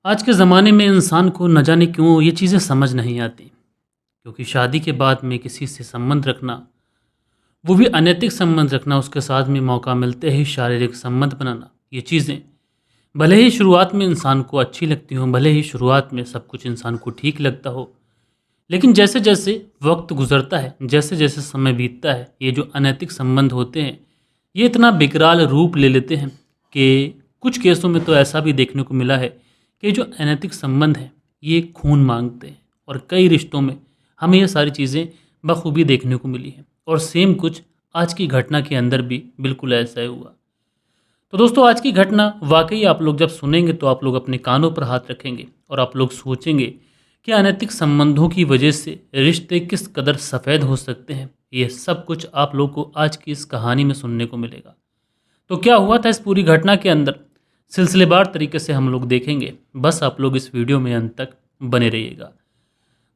आज के ज़माने में इंसान को न जाने क्यों ये चीज़ें समझ नहीं आती, क्योंकि शादी के बाद में किसी से संबंध रखना, वो भी अनैतिक संबंध रखना, उसके साथ में मौका मिलते ही शारीरिक संबंध बनाना, ये चीज़ें भले ही शुरुआत में इंसान को अच्छी लगती हों, भले ही शुरुआत में सब कुछ इंसान को ठीक लगता हो, लेकिन जैसे जैसे वक्त गुजरता है, जैसे जैसे समय बीतता है, ये जो अनैतिक संबंध होते हैं, ये इतना विकराल रूप ले लेते हैं कि कुछ केसों में तो ऐसा भी देखने को मिला है कि जो अनैतिक संबंध हैं, ये खून मांगते हैं। और कई रिश्तों में हमें ये सारी चीज़ें बखूबी देखने को मिली हैं। और सेम कुछ आज की घटना के अंदर भी बिल्कुल ऐसा ही हुआ। तो दोस्तों, आज की घटना वाकई आप लोग जब सुनेंगे तो आप लोग अपने कानों पर हाथ रखेंगे और आप लोग सोचेंगे कि अनैतिक संबंधों की वजह से रिश्ते किस कदर सफ़ेद हो सकते हैं। ये सब कुछ आप लोग को आज की इस कहानी में सुनने को मिलेगा। तो क्या हुआ था इस पूरी घटना के अंदर, सिलसिलेवार तरीके से हम लोग देखेंगे। बस आप लोग इस वीडियो में अंत तक बने रहिएगा।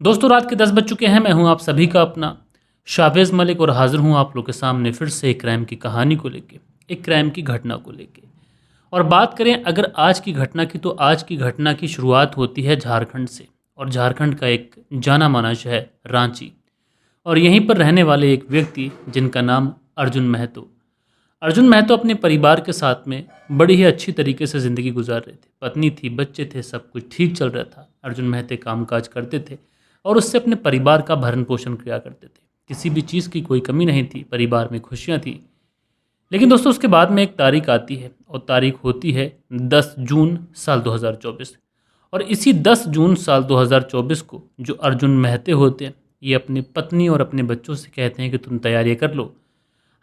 दोस्तों, रात के 10 बज चुके हैं। मैं हूं आप सभी का अपना शाहवेज़ मलिक और हाजिर हूं आप लोग के सामने फिर से एक क्राइम की कहानी को लेके, एक क्राइम की घटना को लेके। और बात करें अगर आज की घटना की, तो आज की घटना की शुरुआत होती है झारखंड से। और झारखंड का एक जाना माना शहर रांची, और यहीं पर रहने वाले एक व्यक्ति जिनका नाम अर्जुन महतो। अर्जुन महतो अपने परिवार के साथ में बड़ी ही अच्छी तरीके से ज़िंदगी गुजार रहे थे। पत्नी थी, बच्चे थे, सब कुछ ठीक चल रहा था। अर्जुन महते कामकाज करते थे और उससे अपने परिवार का भरण पोषण किया करते थे। किसी भी चीज़ की कोई कमी नहीं थी, परिवार में खुशियाँ थी। लेकिन दोस्तों, उसके बाद में एक तारीख आती है और तारीख होती है 10 जून साल 2024। और इसी 10 जून साल 2024 को जो अर्जुन महते होते हैं, ये अपनी पत्नी और अपने बच्चों से कहते हैं कि तुम तैयारी कर लो,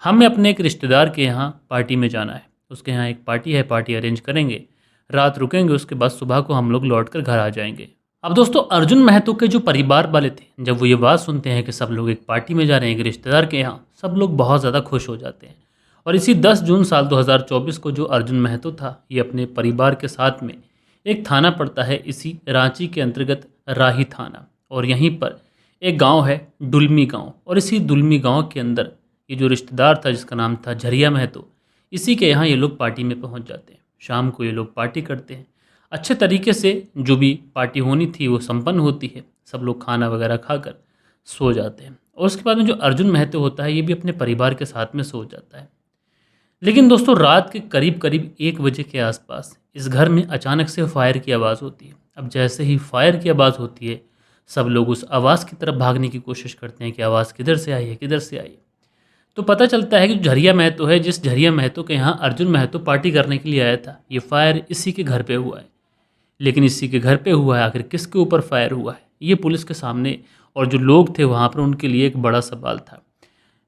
हमें अपने एक रिश्तेदार के यहाँ पार्टी में जाना है। उसके यहाँ एक पार्टी है, पार्टी अरेंज करेंगे, रात रुकेंगे, उसके बाद सुबह को हम लोग लौट कर घर आ जाएंगे। अब दोस्तों, अर्जुन महतो के जो परिवार वाले थे, जब वो ये बात सुनते हैं कि सब लोग एक पार्टी में जा रहे हैं एक रिश्तेदार के यहाँ, सब लोग बहुत ज़्यादा खुश हो जाते हैं। और इसी 10 जून साल 2024 को जो अर्जुन महतो था, ये अपने परिवार के साथ में एक थाना पड़ता है इसी रांची के अंतर्गत राही थाना, और यहीं पर एक गांव है डुलमी गांव। और इसी डुलमी गांव के अंदर ये जो रिश्तेदार था जिसका नाम था झरिया महतो, इसी के यहाँ ये लोग पार्टी में पहुँच जाते हैं। शाम को ये लोग पार्टी करते हैं अच्छे तरीके से। जो भी पार्टी होनी थी वो संपन्न होती है, सब लोग खाना वगैरह खाकर सो जाते हैं। और उसके बाद में जो अर्जुन महतो होता है, ये भी अपने परिवार के साथ में सो जाता है। लेकिन दोस्तों, रात के करीब करीब 1 बजे के आसपास इस घर में अचानक से फायर की आवाज़ होती है। अब जैसे ही फायर की आवाज़ होती है, सब लोग उस आवाज़ की तरफ भागने की कोशिश करते हैं कि आवाज़ किधर से आई है, किधर से आई है। तो पता चलता है कि जो झरिया महतो है, जिस झरिया महतो के यहाँ अर्जुन महतो पार्टी करने के लिए आया था, ये फायर इसी के घर पे हुआ है। लेकिन इसी के घर पे हुआ है, आखिर किसके ऊपर फायर हुआ है, ये पुलिस के सामने और जो लोग थे वहाँ पर उनके लिए एक बड़ा सवाल था।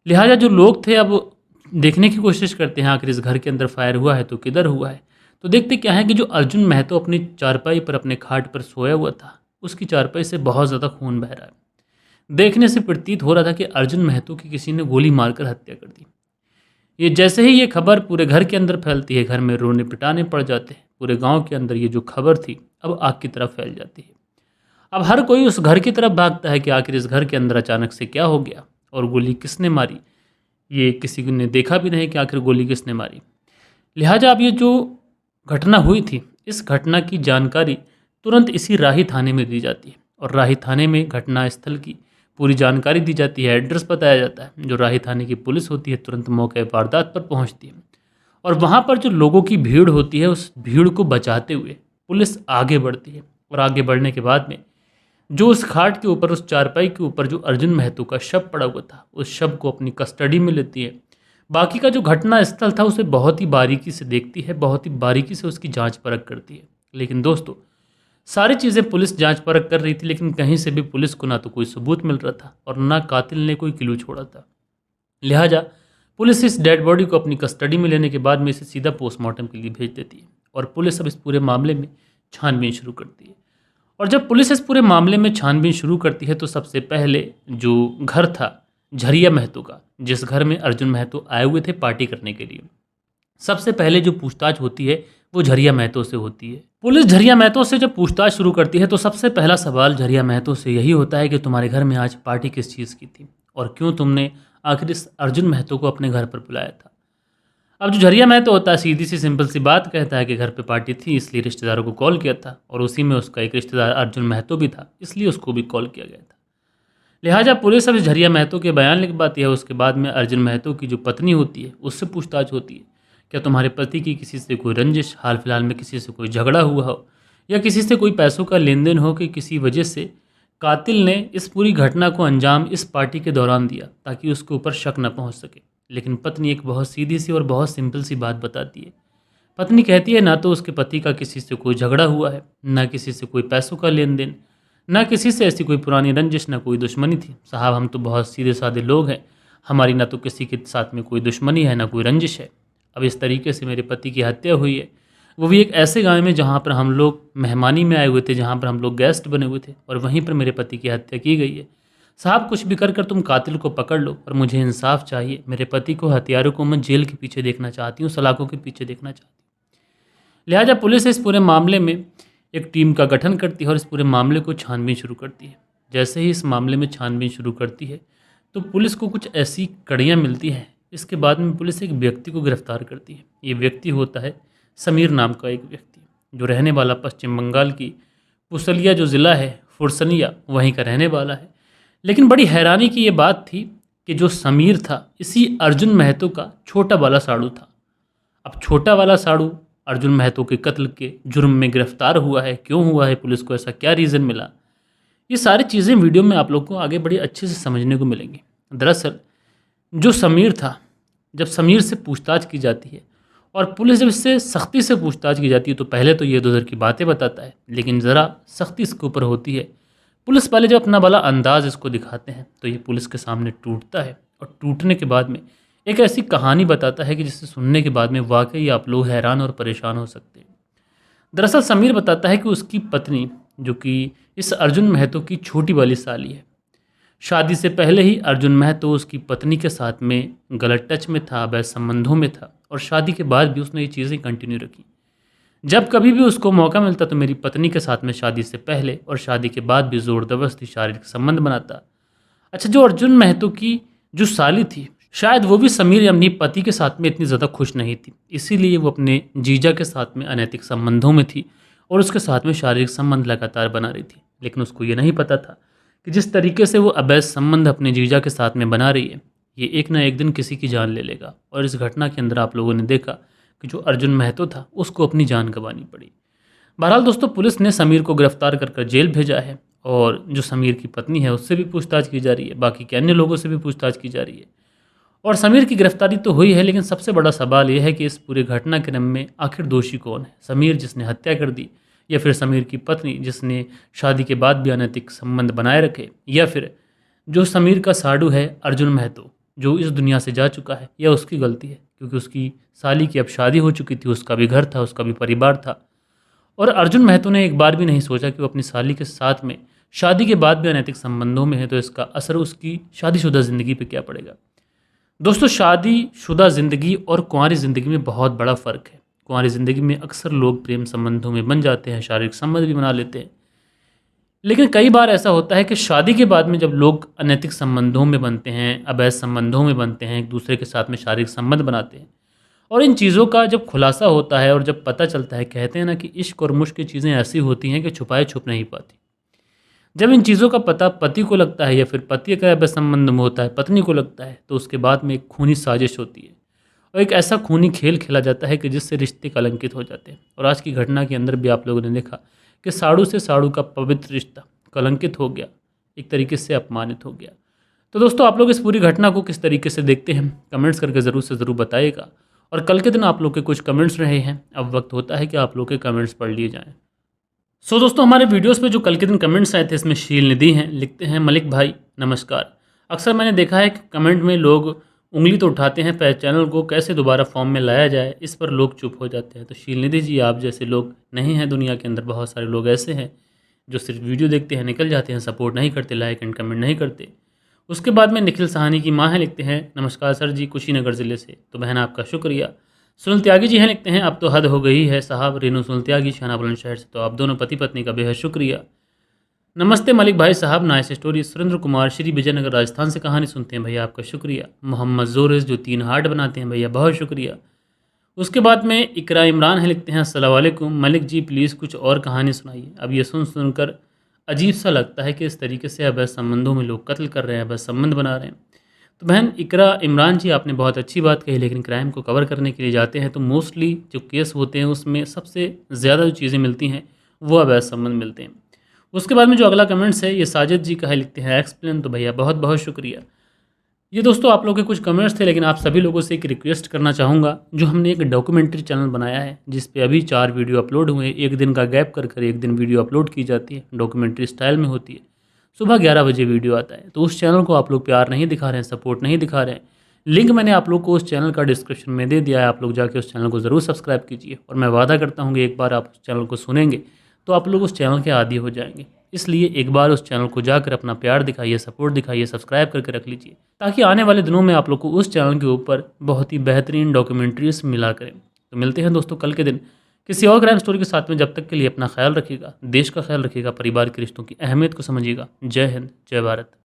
लिहाजा जो लोग थे अब देखने की कोशिश करते हैं आखिर इस घर के अंदर फायर हुआ है तो किधर हुआ है। तो देखते क्या है कि जो अर्जुन महतो अपनी चारपाई पर, अपने खाट पर सोया हुआ था, उसकी चारपाई से बहुत ज़्यादा खून बह रहा है। देखने से प्रतीत हो रहा था कि अर्जुन महतो की किसी ने गोली मारकर हत्या कर दी। ये जैसे ही ये खबर पूरे घर के अंदर फैलती है, घर में रोने पिटाने पड़ जाते हैं। पूरे गांव के अंदर ये जो खबर थी अब आग की तरफ फैल जाती है। अब हर कोई उस घर की तरफ भागता है कि आखिर इस घर के अंदर अचानक से क्या हो गया और गोली किसने मारी। ये किसी ने देखा भी नहीं कि आखिर गोली किसने मारी। लिहाजा अब ये जो घटना हुई थी, इस घटना की जानकारी तुरंत इसी राही थाने में दी जाती है। और राही थाने में घटना स्थल की पूरी जानकारी दी जाती है, एड्रेस बताया जाता है। जो राही थाने की पुलिस होती है तुरंत मौके वारदात पर पहुंचती है। और वहां पर जो लोगों की भीड़ होती है, उस भीड़ को बचाते हुए पुलिस आगे बढ़ती है। और आगे बढ़ने के बाद में जो उस खाट के ऊपर, उस चारपाई के ऊपर जो अर्जुन महतो का शव पड़ा हुआ था, उस शव को अपनी कस्टडी में लेती है। बाकी का जो घटना स्थल था उसे बहुत ही बारीकी से देखती है, बहुत ही बारीकी से उसकी जांच परख करती है। लेकिन दोस्तों, सारी चीज़ें पुलिस जांच परख कर रही थी, लेकिन कहीं से भी पुलिस को ना तो कोई सबूत मिल रहा था और ना कातिल ने कोई क्लू छोड़ा था। लिहाजा पुलिस इस डेड बॉडी को अपनी कस्टडी में लेने के बाद में इसे सीधा पोस्टमार्टम के लिए भेज देती है। और पुलिस अब इस पूरे मामले में छानबीन शुरू करती है। और जब पुलिस इस पूरे मामले में छानबीन शुरू करती है, तो सबसे पहले जो घर था झरिया महतो का, जिस घर में अर्जुन महतो आए हुए थे पार्टी करने के लिए, सबसे पहले जो पूछताछ होती है वो झरिया महतो से होती है। पुलिस झरिया महतो से जब पूछताछ शुरू करती है, तो सबसे पहला सवाल झरिया महतो से यही होता है कि तुम्हारे घर में आज पार्टी किस चीज़ की थी और क्यों तुमने आखिर इस अर्जुन महतो को अपने घर पर बुलाया था। अब जो झरिया महतो होता है सीधी सी सिंपल सी बात कहता है कि घर पे पार्टी थी इसलिए रिश्तेदारों को कॉल किया था, और उसी में उसका एक रिश्तेदार अर्जुन महतो भी था, इसलिए उसको भी कॉल किया गया था। लिहाजा पुलिस अब इस झरिया महतो के बयान लिखवाती है। उसके बाद में अर्जुन महतो की जो पत्नी होती है उससे पूछताछ होती है, क्या तुम्हारे पति की किसी से कोई रंजिश, हाल फिलहाल में किसी से कोई झगड़ा हुआ हो या किसी से कोई पैसों का लेन देन हो कि किसी वजह से कातिल ने इस पूरी घटना को अंजाम इस पार्टी के दौरान दिया ताकि उसके ऊपर शक न पहुंच सके। लेकिन पत्नी एक बहुत सीधी सी और बहुत सिंपल सी बात बताती है। पत्नी कहती है ना तो उसके पति का किसी से कोई झगड़ा हुआ है, ना किसी से कोई पैसों का लेन देन, ना किसी से ऐसी कोई पुरानी रंजिश, ना कोई दुश्मनी थी। साहब हम तो बहुत सीधे साधे लोग हैं, हमारी ना तो किसी के साथ में कोई दुश्मनी है ना कोई रंजिश है। अब इस तरीके से मेरे पति की हत्या हुई है, वो भी एक ऐसे गाँव में जहाँ पर हम लोग मेहमानी में आए हुए थे, जहाँ पर हम लोग गेस्ट बने हुए थे, और वहीं पर मेरे पति की हत्या की गई है। साहब कुछ भी कर कर तुम कातिल को पकड़ लो, और मुझे इंसाफ चाहिए। मेरे पति को, हथियारों को मैं जेल के पीछे देखना चाहती हूँ, सलाखों के पीछे देखना चाहती हूँ। लिहाजा पुलिस इस पूरे मामले में एक टीम का गठन करती है और इस पूरे मामले को छानबीन शुरू करती है। जैसे ही इस मामले में छानबीन शुरू करती है तो पुलिस को कुछ ऐसी कड़ियाँ मिलती हैं। इसके बाद में पुलिस एक व्यक्ति को गिरफ्तार करती है। ये व्यक्ति होता है समीर नाम का एक व्यक्ति, जो रहने वाला पश्चिम बंगाल की पुसलिया जो ज़िला है फुरसनिया, वहीं का रहने वाला है। लेकिन बड़ी हैरानी की ये बात थी कि जो समीर था इसी अर्जुन महतो का छोटा वाला साड़ू था। अब छोटा वाला साड़ू अर्जुन महतो के कत्ल के जुर्म में गिरफ्तार हुआ है। क्यों हुआ है, पुलिस को ऐसा क्या रीज़न मिला, ये सारी चीज़ें वीडियो में आप लोग को आगे बड़ी अच्छे से समझने को मिलेंगी। दरअसल जो समीर था, जब समीर से पूछताछ की जाती है और पुलिस जब इससे सख्ती से पूछताछ की जाती है तो पहले तो ये इधर की बातें बताता है, लेकिन ज़रा सख्ती इसके ऊपर होती है। पुलिस वाले जब अपना वाला अंदाज इसको दिखाते हैं तो ये पुलिस के सामने टूटता है, और टूटने के बाद में एक ऐसी कहानी बताता है कि जिसे सुनने के बाद में वाकई आप लोग हैरान और परेशान हो सकते हैं। दरअसल समीर बताता है कि उसकी पत्नी, जो कि इस अर्जुन महतो की छोटी वाली साली है, शादी से पहले ही अर्जुन महतो उसकी पत्नी के साथ में गलत टच में था, अवैध संबंधों में था, और शादी के बाद भी उसने ये चीज़ें कंटिन्यू रखी। जब कभी भी उसको मौका मिलता तो मेरी पत्नी के साथ में शादी से पहले और शादी के बाद भी ज़ोर ज़बरदस्ती शारीरिक संबंध बनाता। अच्छा, जो अर्जुन महतो की जो साली थी, शायद वो भी समीर या अपनी पति के साथ में इतनी ज़्यादा खुश नहीं थी, इसीलिए वो अपने जीजा के साथ में अनैतिक संबंधों में थी और उसके साथ में शारीरिक संबंध लगातार बना रही थी। लेकिन उसको ये नहीं पता था कि जिस तरीके से वो अवैध संबंध अपने जीजा के साथ में बना रही है, ये एक ना एक दिन किसी की जान ले लेगा। और इस घटना के अंदर आप लोगों ने देखा कि जो अर्जुन महतो था उसको अपनी जान गंवानी पड़ी। बहरहाल दोस्तों, पुलिस ने समीर को गिरफ्तार कर जेल भेजा है, और जो समीर की पत्नी है उससे भी पूछताछ की जा रही है, बाकी के अन्य लोगों से भी पूछताछ की जा रही है। और समीर की गिरफ्तारी तो हुई है, लेकिन सबसे बड़ा सवाल यह है कि इस पूरे घटना क्रम में आखिर दोषी कौन है? समीर जिसने हत्या कर दी, या फिर समीर की पत्नी जिसने शादी के बाद भी अनैतिक संबंध बनाए रखे, या फिर जो समीर का साड़ू है अर्जुन महतो जो इस दुनिया से जा चुका है, या उसकी गलती है क्योंकि उसकी साली की अब शादी हो चुकी थी, उसका भी घर था, उसका भी परिवार था, और अर्जुन महतो ने एक बार भी नहीं सोचा कि वो अपनी साली के साथ में शादी के बाद भी अनैतिक संबंधों में है, तो इसका असर उसकी शादीशुदा ज़िंदगी पे क्या पड़ेगा। दोस्तों, शादीशुदा ज़िंदगी और कुंवारी ज़िंदगी में बहुत बड़ा फ़र्क है। कुंवारी ज़िंदगी में अक्सर लोग प्रेम संबंधों में बन जाते हैं, शारीरिक संबंध भी बना लेते हैं, लेकिन कई बार ऐसा होता है कि शादी के बाद में जब लोग अनैतिक संबंधों में बनते हैं, अवैध संबंधों में बनते हैं, एक दूसरे के साथ में शारीरिक संबंध बनाते हैं, और इन चीज़ों का जब खुलासा होता है और जब पता चलता है, कहते हैं ना कि इश्क और मुश्क की चीज़ें ऐसी होती हैं कि छुपाए छुप नहीं पाती। जब इन चीज़ों का पता पति को लगता है, या फिर पति का अवैध संबंध में होता है, पत्नी को लगता है, तो उसके बाद में एक खूनी साजिश होती है और एक ऐसा खूनी खेल खेला जाता है कि जिससे रिश्ते कलंकित हो जाते हैं। और आज की घटना के अंदर भी आप लोगों ने देखा कि साड़ू से साड़ू का पवित्र रिश्ता कलंकित हो गया, एक तरीके से अपमानित हो गया। तो दोस्तों, आप लोग इस पूरी घटना को किस तरीके से देखते हैं, कमेंट्स करके ज़रूर से ज़रूर बताइएगा। और कल के दिन आप लोग के कुछ कमेंट्स रहे हैं, अब वक्त होता है कि आप लोग के कमेंट्स पढ़ लिए जाएँ। सो दोस्तों, हमारे वीडियोस पे जो कल के दिन कमेंट्स आए थे, इसमें शील निधि हैं, लिखते हैं मलिक भाई नमस्कार। अक्सर मैंने देखा है कि कमेंट में लोग उंगली तो उठाते हैं, पर चैनल को कैसे दोबारा फॉर्म में लाया जाए इस पर लोग चुप हो जाते हैं। तो शील निधि जी, आप जैसे लोग नहीं हैं दुनिया के अंदर, बहुत सारे लोग ऐसे हैं जो सिर्फ वीडियो देखते हैं, निकल जाते हैं, सपोर्ट नहीं करते, लाइक एंड कमेंट नहीं करते। उसके बाद में निखिल सहानी की माँ है, लिखते हैं नमस्कार सर जी, कुशीनगर ज़िले से। तो बहन आपका शुक्रिया। सुनील त्यागी जी हैं, लिखते हैं अब तो हद हो गई है साहब, रेनू सुनील त्यागी शाना बुलंदशहर से। तो आप दोनों पति पत्नी का बेहद शुक्रिया। नमस्ते मलिक भाई साहब, नाइस स्टोरी। सुरेंद्र कुमार, श्री विजयनगर राजस्थान से कहानी सुनते हैं भैया, आपका शुक्रिया। मोहम्मद जोरिस जो 3 हार्ट बनाते हैं भैया, बहुत शुक्रिया। उसके बाद में इकरा इमरान है, लिखते हैं अस्सलाम वालेकुम मलिक जी, प्लीज़ कुछ और कहानी सुनाइए। अब ये सुनकर अजीब सा लगता है कि इस तरीके से अवैध संबंधों में लोग कत्ल कर रहे हैं, अवैध संबंध बना रहे हैं। तो बहन इकरा इमरान जी, आपने बहुत अच्छी बात कही, लेकिन क्राइम को कवर करने के लिए जाते हैं तो मोस्टली जो केस होते हैं उसमें सबसे ज़्यादा जो चीज़ें मिलती हैं वो अवैध संबंध मिलते हैं। उसके बाद में जो अगला कमेंट्स है ये साजिद जी का है, लिखते हैं एक्सप्लेन। तो भैया बहुत बहुत शुक्रिया। ये दोस्तों आप लोगों के कुछ कमेंट्स थे, लेकिन आप सभी लोगों से एक रिक्वेस्ट करना चाहूँगा, जो हमने एक डॉक्यूमेंट्री चैनल बनाया है जिस पे अभी 4 वीडियो अपलोड हुए हैं, एक दिन का गैप कर कर एक दिन वीडियो अपलोड की जाती है, डॉक्यूमेंट्री स्टाइल में होती है, सुबह 11 बजे वीडियो आता है। तो उस चैनल को आप लोग प्यार नहीं दिखा रहे हैं, सपोर्ट नहीं दिखा रहे हैं। लिंक मैंने आप लोग को उस चैनल का डिस्क्रिप्शन में दे दिया है, आप लोग जाके उस चैनल को ज़रूर सब्सक्राइब कीजिए। और मैं वादा करता हूँ कि एक बार आप उस चैनल को सुनेंगे तो आप लोग उस चैनल के आदी हो जाएंगे। इसलिए एक बार उस चैनल को जाकर अपना प्यार दिखाइए, सपोर्ट दिखाइए, सब्सक्राइब करके रख लीजिए, ताकि आने वाले दिनों में आप लोग को उस चैनल के ऊपर बहुत ही बेहतरीन डॉक्यूमेंट्रीज मिला करें। तो मिलते हैं दोस्तों कल के दिन किसी और क्राइम स्टोरी के साथ में। जब तक के लिए अपना ख्याल रखिएगा, देश का ख्याल रखिएगा, परिवार के रिश्तों की अहमियत को समझिएगा। जय हिंद, जय भारत।